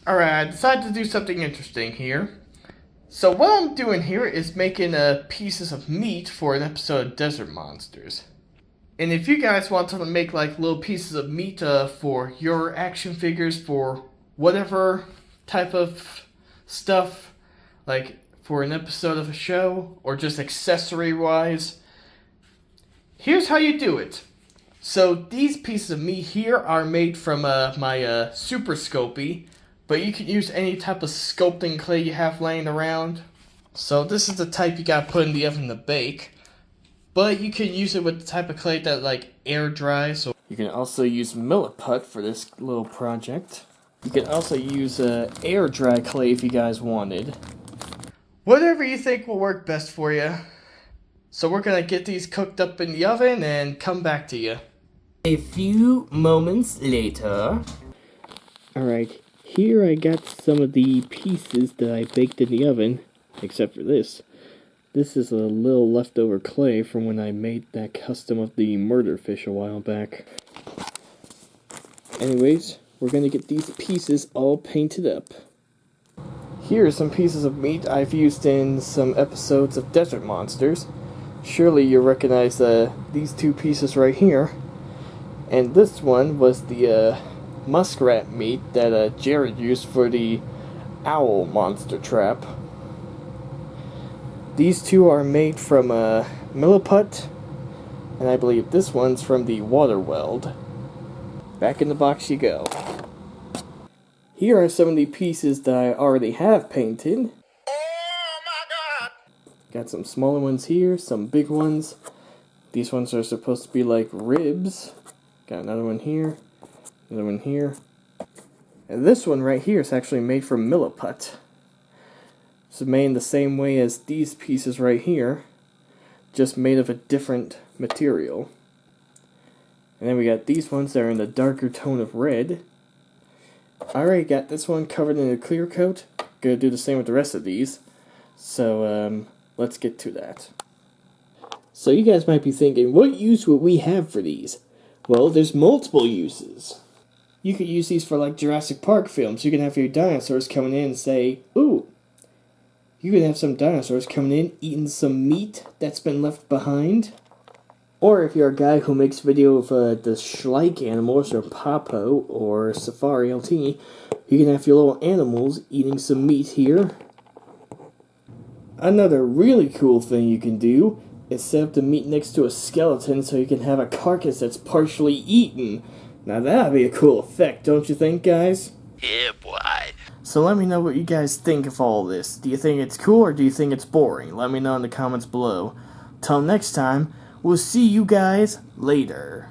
Alright, I decided to do something interesting here. So what I'm doing here is making pieces of meat for an episode of Desert Monsters. And if you guys want to make like little pieces of meat for your action figures, for whatever type of stuff, like for an episode of a show, or just accessory wise, here's how you do it. So these pieces of meat here are made from my Super Scopy, but you can use any type of sculpting clay you have laying around. So this is the type you gotta put in the oven to bake. But you can use it with the type of clay that like air dries. So you can also use milliput for this little project. You can also use air dry clay if you guys wanted. Whatever you think will work best for you. So we're gonna get these cooked up in the oven and come back to you. A few moments later. Alright, here I got some of the pieces that I baked in the oven, except for this. This is a little leftover clay from when I made that custom of the murder fish a while back. Anyways, we're gonna get these pieces all painted up. Here are some pieces of meat I've used in some episodes of Desert Monsters. Surely you'll recognize these two pieces right here. And this one was the muskrat meat that Jared used for the owl monster trap. These two are made from milliput, and I believe this one's from the water weld. Back in the box you go. Here are some of the pieces that I already have painted. Oh my god! Got some smaller ones here, some big ones. These ones are supposed to be like ribs. Got another one here, another one here. And this one right here is actually made from milliput. It's made in the same way as these pieces right here, just made of a different material. And then we got these ones that are in the darker tone of red. I already got this one covered in a clear coat. Gonna do the same with the rest of these. So, let's get to that. So you guys might be thinking, what use would we have for these? Well, there's multiple uses. You could use these for like Jurassic Park films. You can have your dinosaurs coming in and say, ooh. You can have some dinosaurs coming in eating some meat that's been left behind. Or if you're a guy who makes video of the Schleich animals or Papo or Safari LT, you can have your little animals eating some meat here. Another really cool thing you can do is set up the meat next to a skeleton so you can have a carcass that's partially eaten. Now that'd be a cool effect, don't you think, guys? Yeah, boy. So let me know what you guys think of all this. Do you think it's cool or do you think it's boring? Let me know in the comments below. Till next time, we'll see you guys later.